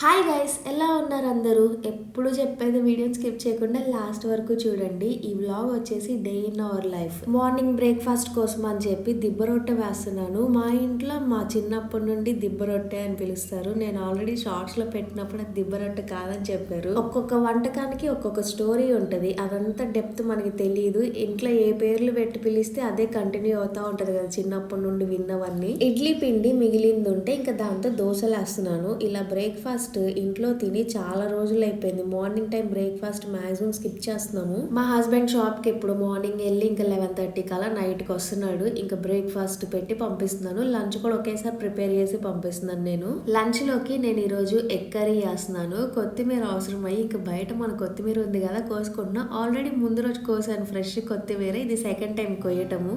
Hi guys, ఎలా ఉన్నారు అందరూ? ఎప్పుడు చెప్పేది వీడియోని స్కిప్ చేయకుండా లాస్ట్ వరకు చూడండి. ఈ వ్లాగ్ వచ్చేసి day in our life. Morning breakfast కోసం అని చెప్పి దిబ్బ రొట్టె వేస్తున్నాను. మా ఇంట్లో మా చిన్నప్పటి నుండి దిబ్బ రొట్టె అని పిలుస్తారు. నేను ఆల్రెడీ షార్ట్స్ లో పెట్టినప్పుడు అది దిబ్బ రొట్టె కాదని చెప్పారు. ఒక్కొక్క వంటకానికి ఒక్కొక్క స్టోరీ ఉంటది. అదంతా డెప్త్ మనకి తెలియదు. ఇంట్లో ఏ పేర్లు పెట్టి పిలిస్తే అదే కంటిన్యూ అవుతా ఉంటది కదా, చిన్నప్పటి నుండి విన్నవన్నీ. ఇడ్లీ పిండి మిగిలింది ఉంటే ఇంకా దాంతో దోశలు వేస్తున్నాను. ఇలా బ్రేక్ఫాస్ట్ ఇంట్లో తిని చాలా రోజులు అయిపోయింది. Morning time breakfast maximum skip చేస్తున్నాము. మా హస్బెండ్ షాప్ కి ఇప్పుడు మార్నింగ్ వెళ్ళి ఇంకా 11:30 కల్లా నైట్ కి వస్తున్నాడు. ఇంకా బ్రేక్ఫాస్ట్ పెట్టి పంపిస్తున్నాను. లంచ్ కూడా ఒకేసారి ప్రిపేర్ చేసి పంపిస్తున్నాను. నేను లంచ్ లోకి నేను ఈ రోజు ఎగ్ కర్రీ చేస్తున్నాను. కొత్తిమీర అవసరమై ఇంకా బయట మన కొత్తిమీర ఉంది కదా కోసుకుంటున్నా. ఆల్రెడీ ముందు రోజు కోసాను ఫ్రెష్ కొత్తిమీర. ఇది సెకండ్ టైం కొయ్యటము.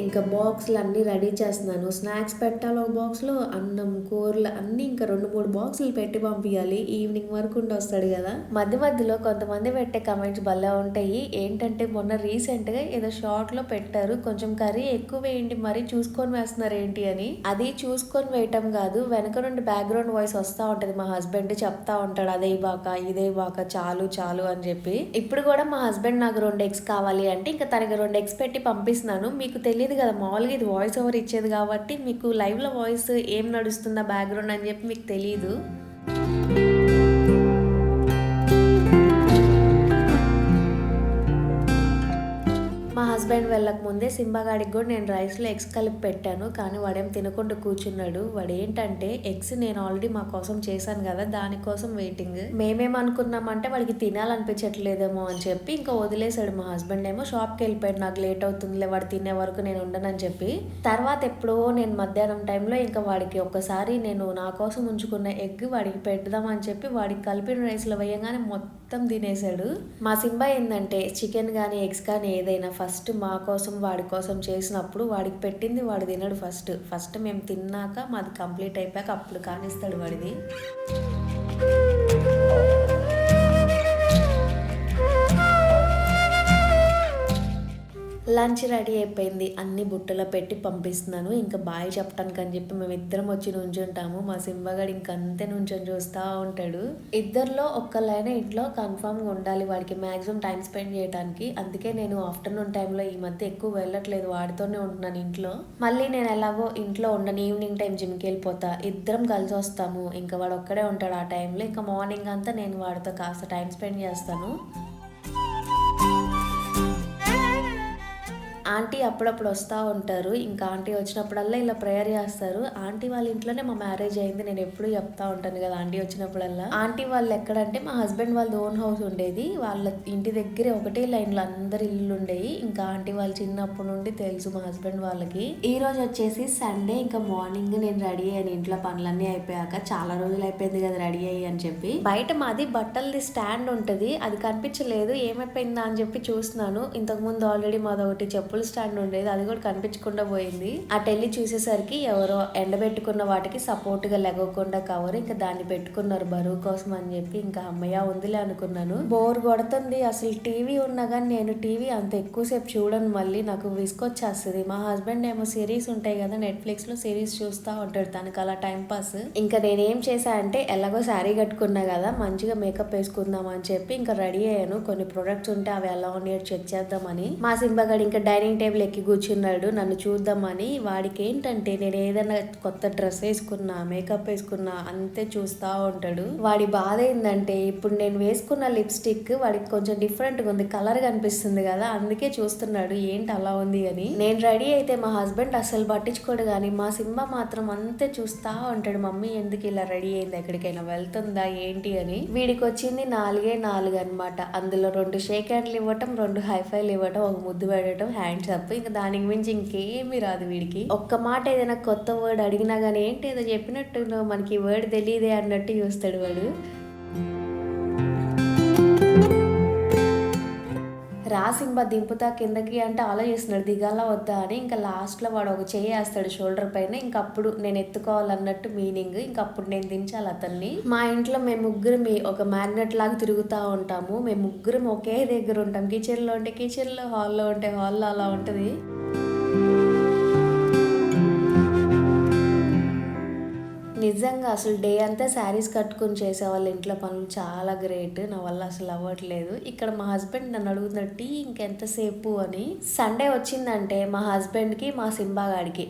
ఇంకా బాక్స్లు అన్నీ రెడీ చేస్తున్నాను. స్నాక్స్ పెట్టాలి ఒక బాక్స్లో, అన్నం కూరలు అన్నీ ఇంకా 2-3 బాక్సులు పెట్టి పంపించాలి. ఈవినింగ్ వరకు ఉండి వస్తాడు కదా. మధ్య మధ్యలో కొంతమంది పెట్టే కమెంట్స్ భలే ఉంటాయి. ఏంటంటే మొన్న రీసెంట్గా ఏదో షార్ట్లో పెట్టారు, కొంచెం కర్రీ ఎక్కువ వేయండి మరీ చూసుకొని వేస్తున్నారు ఏంటి అని. అది చూసుకొని వేయటం కాదు, వెనక నుండి బ్యాక్గ్రౌండ్ వాయిస్ వస్తూ ఉంటుంది. మా హస్బెండ్ చెప్తా ఉంటాడు అదే బాక ఇదే బాక చాలు చాలు అని చెప్పి. ఇప్పుడు కూడా మా హస్బెండ్ నాకు 2 ఎగ్స్ కావాలి అంటే ఇంకా తనకి 2 ఎగ్స్ పెట్టి పంపిస్తున్నాను. మీకు తెలియదు కదా, మామూలుగా ఇది వాయిస్ ఓవర్ ఇచ్చేది కాబట్టి మీకు లైవ్ లో వాయిస్ ఏం నడుస్తుందా బ్యాక్గ్రౌండ్ అని చెప్పి మీకు తెలియదు. మా హస్బెండ్ వెళ్ళక ముందే సింబాగాడికి కూడా నేను రైస్లో ఎగ్స్ కలిపి పెట్టాను. కానీ వాడేం తినకుండా కూర్చున్నాడు. వాడు ఏంటంటే ఎగ్స్ నేను ఆల్రెడీ మా కోసం చేశాను కదా, దానికోసం వెయిటింగ్. మేమేమనుకున్నామంటే వాడికి తినాలనిపించట్లేదేమో అని చెప్పి ఇంకా వదిలేశాడు. మా హస్బెండ్ ఏమో షాప్కి వెళ్ళిపోయాడు. నాకు లేట్ అవుతుందిలే వాడు తినే వరకు నేను ఉండనని చెప్పి. తర్వాత ఎప్పుడో నేను మధ్యాహ్నం టైంలో ఇంకా వాడికి ఒక్కసారి నేను నా కోసం ఉంచుకున్న ఎగ్ వాడికి పెడదామని చెప్పి వాడికి కలిపిన రైస్లో వేయగానే మొత్తం తినేశాడు. మా సింబా ఏంటంటే చికెన్ కానీ ఎగ్స్ కానీ ఏదైనా ఫస్ట్ మా కోసం వాడి కోసం చేసినప్పుడు వాడికి పెట్టింది వాడు తినడు. ఫస్ట్ మేము తిన్నాక మాది కంప్లీట్ అయిపోయాక అప్పుడు కానిస్తాడు వాడిది. లంచ్ రెడీ అయిపోయింది. అన్ని బుట్టలో పెట్టి పంపిస్తున్నాను. ఇంకా బాయ్ చెప్పడానికి అని చెప్పి మేము ఇద్దరం వచ్చి నుంచుంటాము. మా సింబగాడు ఇంకంతే నుంచొని చూస్తూ ఉంటాడు. ఇద్దరిలో ఒక్కళ్ళైనా ఇంట్లో కన్ఫామ్గా ఉండాలి వాడికి మ్యాక్సిమం టైం స్పెండ్ చేయడానికి. అందుకే నేను ఆఫ్టర్నూన్ టైంలో ఈ మధ్య ఎక్కువ వెళ్ళట్లేదు, వాడితోనే ఉంటున్నాను ఇంట్లో. మళ్ళీ నేను ఎలాగో ఇంట్లో ఉండను, ఈవినింగ్ టైం జిమ్కి వెళ్ళిపోతా. ఇద్దరం కలిసి వస్తాము. ఇంకా వాడు ఒక్కడే ఉంటాడు ఆ టైంలో. ఇంకా మార్నింగ్ అంతా నేను వాడితో కాస్త టైం స్పెండ్ చేస్తాను. ఆంటీ అప్పుడప్పుడు వస్తూ ఉంటారు. ఇంకా ఆంటీ వచ్చినప్పుడల్లా ఇలా ప్రేయర్ చేస్తారు. ఆంటీ వాళ్ళ ఇంట్లోనే మా మ్యారేజ్ అయింది. నేను ఎప్పుడు చెప్తా ఉంటాను కదా ఆంటీ వచ్చినప్పుడల్లా. ఆంటీ వాళ్ళు ఎక్కడంటే మా హస్బెండ్ వాళ్ళ ఓన్ హౌస్ ఉండేది. వాళ్ళ ఇంటి దగ్గరే ఒకటే లైన్లో అందరి ఇల్లు ఉండేవి. ఇంకా ఆంటీ వాళ్ళు చిన్నప్పటి నుండి తెలుసు మా హస్బెండ్ వాళ్ళకి. ఈ రోజు వచ్చేసి సండే. ఇంకా మార్నింగ్ నేను రెడీ అయ్యాను. ఇంట్లో పనులన్నీ అయిపోయాక చాలా రోజులు అయిపోయింది కదా రెడీ అయ్యి అని చెప్పి. బయట మాది బట్టలది స్టాండ్ ఉంటుంది, అది కనిపించలేదు. ఏమైపోయిందా అని చెప్పి చూస్తున్నాను. ఇంతకు ముందు ఆల్రెడీ మాది ఒకటి చెప్పులు స్టాండ్ ఉండేది, అది కూడా కనిపించకుండా పోయింది. అటెళ్ళి చూసేసరికి ఎవరో ఎండబెట్టుకున్న వాటికి సపోర్ట్ గా లెగకుండా కవర్ ఇంకా దాన్ని పెట్టుకున్నారు బరువు కోసం అని చెప్పి. ఇంకా అమ్మయ్య ఉందిలే అనుకున్నాను. బోర్ కొడుతుంది అసలు. టీవీ ఉన్నా కానీ నేను టీవీ అంత ఎక్కువసేపు చూడను, మళ్ళీ నాకు విసుకొచ్చేస్తుంది. మా హస్బెండ్ ఏమో సిరీస్ ఉంటాయి కదా నెట్ఫ్లిక్స్ లో, సిరీస్ చూస్తూ ఉంటాడు, తనకు అలా టైం పాస్. ఇంకా నేనేం చేశా అంటే ఎలాగో శారీ కట్టుకున్నా కదా, మంచిగా మేకప్ వేసుకుందాం అని చెప్పి ఇంకా రెడీ అయ్యాను. కొన్ని ప్రొడక్ట్స్ ఉంటే అవి ఎలా ఉన్నాయో చెక్ చేద్దామని. మా సింబగాడు ఇంకా డైనింగ్ టేబుల్ ఎక్కి కూర్చున్నాడు నన్ను చూద్దామని. వాడికి ఏంటంటే నేను ఏదైనా కొత్త డ్రెస్ వేసుకున్నా మేకప్ వేసుకున్నా అంతే చూస్తూ ఉంటాడు. వాడి బాధ ఏంటంటే ఇప్పుడు నేను వేసుకున్న లిప్స్టిక్ వాడికి కొంచెం డిఫరెంట్గా ఉంది, కలర్ కనిపిస్తుంది కదా, అందుకే చూస్తున్నాడు ఏంటి అలా ఉంది అని. నేను రెడీ అయితే మా హస్బెండ్ అసలు పట్టించుకోడు, కానీ మా సింబా మాత్రం అంతే చూస్తూ ఉంటాడు. మమ్మీ ఎందుకు ఇలా రెడీ అయింది, ఎక్కడికైనా వెళ్తుందా ఏంటి అని. వీడికి వచ్చింది 4 అనమాట. అందులో 2 షేక్ హ్యాండ్లు ఇవ్వటం, 2 హైఫైలు ఇవ్వటం, ఒక ముద్దు పెట్టడం, హ్యాండ్స్ అప్. ఇంకా దానికి మించి ఇంకేమీ రాదు వీడికి. ఒక్క మాట ఏదైనా కొత్త వర్డ్ అడిగినా కానీ ఏంటి ఏదో చెప్పినట్టు మనకి వర్డ్ తెలియదే అన్నట్టు చూస్తాడు వాడు. రా సింబా దింపుతా కిందకి అంటే ఆలోచిస్తున్నాడు దిగాలా వద్దా అని. ఇంకా లాస్ట్ లో వాడు ఒక చెయ్యి వేస్తాడు షోల్డర్ పైన, ఇంకప్పుడు నేను ఎత్తుకోవాలన్నట్టు మీనింగ్. ఇంకప్పుడు నేను దించాలి అతన్ని. మా ఇంట్లో మేము ముగ్గురం ఒక మ్యాగ్నెట్ లాగా తిరుగుతూ ఉంటాము. మేము ముగ్గురం ఒకే దగ్గర ఉంటాం. కిచెన్లో ఉంటే కిచెన్లో, హాల్లో ఉంటే హాల్లో, అలా ఉంటుంది. నిజంగా అసలు డే అంతా శారీస్ కట్టుకుని చేసేవాళ్ళు ఇంట్లో పనులు చాలా గ్రేట్. నా వల్ల అసలు అవ్వట్లేదు. ఇక్కడ మా హస్బెండ్ నన్ను అడుగుతున్నాడు టీ ఇంకెంతసేపు అని. సండే వచ్చిందంటే మా హస్బెండ్కి మా సింబాగాడికి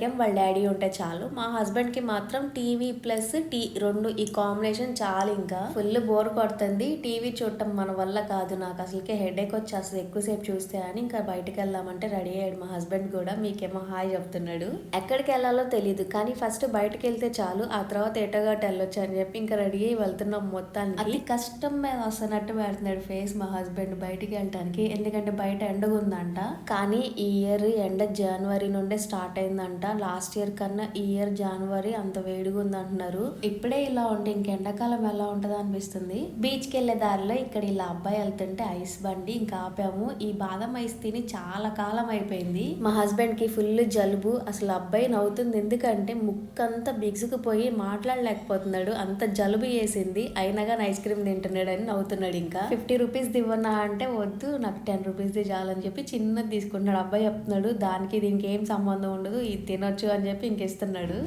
ఏమో వాళ్ళ డాడీ ఉంటే చాలు. మా హస్బెండ్కి మాత్రం టీవీ ప్లస్ టీ రెండు, ఈ కాంబినేషన్ చాలు. ఇంకా ఫుల్ బోర్ కొడుతుంది టీవీ చూడటం మన వల్ల కాదు. నాకు అసలుకే హెడేక్ వచ్చేస్తుంది ఎక్కువసేపు చూస్తే అని. ఇంకా బయటకు వెళ్దామంటే రెడీ అయ్యాడు మా హస్బెండ్ కూడా. మీకేమో హాయ్ చెప్తున్నాడు. ఎక్కడికి వెళ్ళాలో తెలియదు కానీ ఫస్ట్ బయటకు వెళ్తే చాలు, ఆ తర్వాత ఎటోగాటు వెళ్ళొచ్చు అని చెప్పి ఇంకా రెడీ అయ్యి వెళ్తున్నాం. మొత్తానికి అది కష్టం మీద వస్తున్నట్టు పెడుతున్నాడు ఫేస్ మా హస్బెండ్ బయటికి వెళ్ళటానికి. ఎందుకంటే బయట ఎండగా ఉందంట. కానీ ఈ ఇయర్ ఎండ జనవరి నుండే స్టార్ట్ అయిందంట. లాస్ట్ ఇయర్ కన్నా ఈ ఇయర్ జనవరి అంత వేడిగా ఉంది అంటున్నారు. ఇప్పుడే ఇలా ఉంటే ఇంకెండాకాలం ఎలా ఉంటదో అనిపిస్తుంది. బీచ్ కి వెళ్లే దారిలో ఇక్కడ ఇలా అబ్బాయి వెళ్తుంటే ఐస్ బండి ఇంకా ఆపాము. ఈ బాదం ఐస్ తిని చాలా కాలం అయిపోయింది. మా హస్బెండ్ కి ఫుల్ జలుబు. అసలు అబ్బాయి నవ్వుతుంది ఎందుకంటే ముక్కంతా బిగుసుకుపోయి మాట్లాడలేకపోతున్నాడు. అంత జలుబు వేసింది అయినా కానీ ఐస్ క్రీమ్ తింటున్నాడు అని నవ్వుతున్నాడు. ఇంకా 50 రూపీస్ ఇవ్వనా అంటే వద్దు నాకు 10 రూపీస్ది చాలని చెప్పి చిన్నది తీసుకుంటున్నాడు. అబ్బాయి చెప్తున్నాడు దానికి దీనికి ఏం సంబంధం ఉండదు, ఇది తినొచ్చు అని చెప్పి ఇంకిస్తున్నాడు.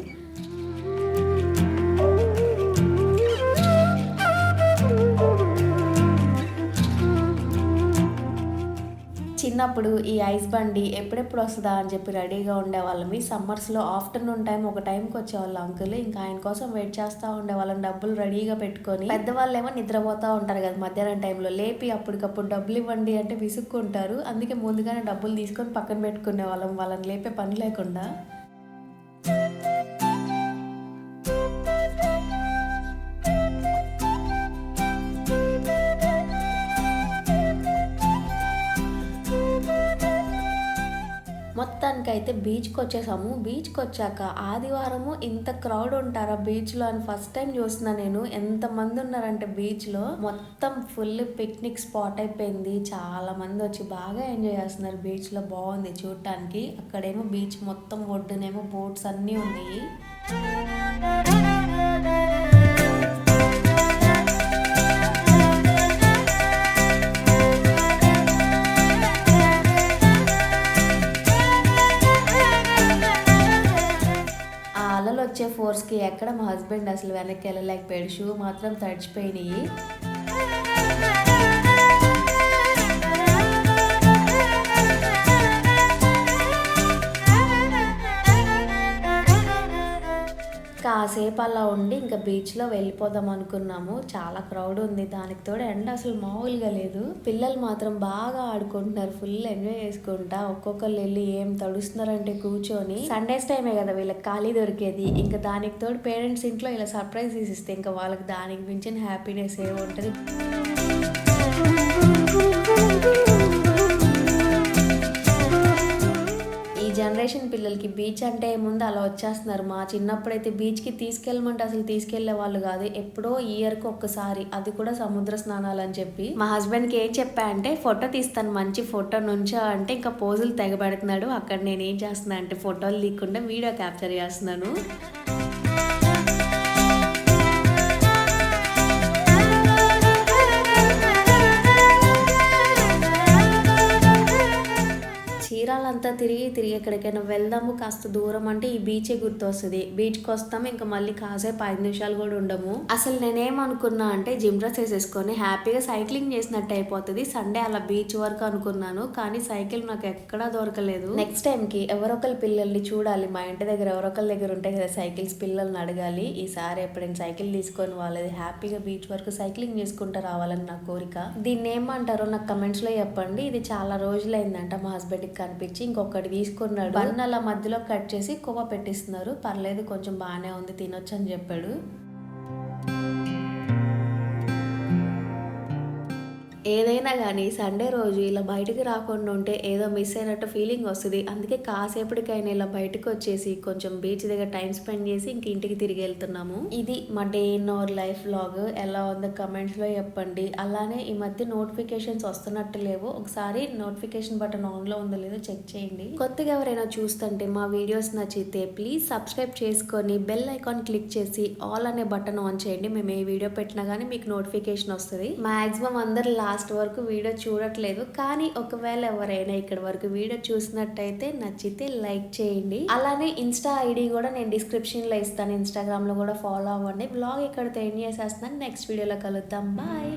చిన్నప్పుడు ఈ ఐస్ బండి ఎప్పుడెప్పుడు వస్తుందా అని చెప్పి రెడీగా ఉండేవాళ్ళం. సమ్మర్స్లో ఆఫ్టర్నూన్ టైం ఒక టైంకి వచ్చేవాళ్ళు అంకుల్. ఇంకా ఆయన కోసం వెయిట్ చేస్తూ ఉండేవాళ్ళం డబ్బులు రెడీగా పెట్టుకొని. పెద్దవాళ్ళు ఏమో నిద్రపోతూ ఉంటారు కదా మధ్యాహ్నం టైంలో, లేపి అప్పటికప్పుడు డబ్బులు ఇవ్వండి అంటే విసుక్కుంటారు. అందుకే ముందుగానే డబ్బులు తీసుకొని పక్కన పెట్టుకునే వాళ్ళం వాళ్ళని లేపే పని లేకుండా. మొత్తానికైతే బీచ్కి వచ్చేసాము. బీచ్కి వచ్చాక ఆదివారము ఇంత క్రౌడ్ ఉంటారా బీచ్లో అని ఫస్ట్ టైం చూస్తున్నా నేను. ఎంతమంది ఉన్నారంటే బీచ్లో మొత్తం ఫుల్ పిక్నిక్ స్పాట్ అయిపోయింది. చాలా మంది వచ్చి బాగా ఎంజాయ్ చేస్తున్నారు బీచ్లో. బాగుంది చూడటానికి. అక్కడేమో బీచ్ మొత్తం ఒడ్డునేమో బోట్స్ అన్నీ ఉన్నాయి. వచ్చే ఫోర్స్కి ఎక్కడ మా హస్బెండ్ అసలు వెనక్కి వెళ్ళలేకపోయాడు. షూ మాత్రం తడిచిపోయినాయి. కాసేపు అలా ఉండి ఇంకా బీచ్లో వెళ్ళిపోదాం అనుకున్నాము. చాలా క్రౌడ్ ఉంది. దానికి తోడు ఎండ అసలు మామూలుగా లేదు. పిల్లలు మాత్రం బాగా ఆడుకుంటున్నారు, ఫుల్ ఎంజాయ్ చేసుకుంటా. ఒక్కొక్కరు వెళ్ళి ఏం తడుస్తున్నారంటే కూర్చొని. సండేస్ టైమే కదా వీళ్ళకి ఖాళీ దొరికేది. ఇంకా దానికి తోడు పేరెంట్స్ ఇంట్లో ఇలా సర్ప్రైజ్ ఇస్తే ఇంకా వాళ్ళకి దానికి మించిన హ్యాపీనెస్ ఏముంటుంది. జనరేషన్ పిల్లలకి బీచ్ అంటే ముందు అలా వచ్చేస్తున్నారు. మా చిన్నప్పుడైతే బీచ్కి తీసుకెళ్ళమంటే అసలు తీసుకెళ్లే వాళ్ళు కాదు. ఎప్పుడో ఇయర్కి ఒక్కసారి, అది కూడా సముద్ర స్నానాలు అని చెప్పి. మా హస్బెండ్కి ఏం చెప్పా అంటే ఫోటో తీస్తాను మంచి ఫోటో నుంచో అంటే ఇంకా పోజులు తెగబెడుతున్నాడు. అక్కడ నేను ఏం చేస్తున్నా అంటే ఫోటోలు తీయకుండా వీడియో క్యాప్చర్ చేస్తున్నాను. చీరాలంతా తిరిగి ఎక్కడికైనా వెళ్దాము కాస్త దూరం అంటే ఈ బీచే గుర్తొస్తుంది. బీచ్కి వస్తాము ఇంకా మళ్ళీ కాసేపు 5 నిమిషాలు కూడా ఉండము. అసలు నేనేమనుకున్నా అంటే జిమ్ డ్రెస్ వేసేసుకొని హ్యాపీగా సైక్లింగ్ చేసినట్టు అయిపోతుంది. సండే అలా బీచ్ వరకు అనుకున్నాను కానీ సైకిల్ నాకు ఎక్కడా దొరకలేదు. నెక్స్ట్ టైంకి ఎవరొకరి పిల్లల్ని చూడాలి. మా ఇంటి దగ్గర ఎవరొకరి దగ్గర ఉంటాయి కదా సైకిల్స్, పిల్లల్ని అడగాలి. ఈసారి ఎప్పుడైనా సైకిల్ తీసుకొని వాళ్ళది హ్యాపీగా బీచ్ వరకు సైక్లింగ్ చేసుకుంటూ రావాలని నా కోరిక. దీన్ని ఏమంటారో నాకు కమెంట్స్ లో చెప్పండి. ఇది చాలా రోజులైందంట మా హస్బెండ్కి కనిపించి ఇంకొకటి తీసుకున్నాడు. బన్నల మధ్యలో కట్ చేసి కొవ్వ పెట్టిస్తున్నారు. పర్లేదు కొంచెం బాగానే ఉంది తినొచ్చు అని చెప్పాడు. ఏదైనా కానీ సండే రోజు ఇలా బయటికి రాకుండా ఉంటే ఏదో మిస్ అయినట్టు ఫీలింగ్ వస్తుంది. అందుకే కాసేపటికైనా ఇలా బయటకు వచ్చేసి కొంచెం బీచ్ దగ్గర టైం స్పెండ్ చేసి ఇంక ఇంటికి తిరిగి వెళ్తున్నాము. ఇది మా day in our life vlog. ఎలా ఉందో కమెంట్స్లో చెప్పండి. అలానే ఈ మధ్య నోటిఫికేషన్స్ వస్తున్నట్టు లేవు. ఒకసారి నోటిఫికేషన్ బటన్ ఆన్లో ఉందో లేదో చెక్ చేయండి. కొత్తగా ఎవరైనా చూస్తుంటే మా వీడియోస్ నచ్చితే ప్లీజ్ సబ్స్క్రైబ్ చేసుకొని బెల్ ఐకాన్ క్లిక్ చేసి ఆల్ అనే బటన్ ఆన్ చేయండి. మేము ఏ వీడియో పెట్టినా కానీ మీకు నోటిఫికేషన్ వస్తుంది. మాక్సిమం అందరు లాస్ట్ వరకు వీడియో చూడట్లేదు, కానీ ఒకవేళ ఎవరైనా ఇక్కడ వరకు వీడియో చూసినట్టయితే నచ్చితే లైక్ చేయండి. అలానే ఇన్స్టా ఐడి కూడా నేను డిస్క్రిప్షన్ లో ఇస్తాను. ఇన్స్టాగ్రామ్ లో కూడా ఫాలో అవ్వండి. బ్లాగ్ ఇక్కడ ఎండ్ చేసేస్తున్నాను. నెక్స్ట్ వీడియోలో కలుద్దాం. బాయ్.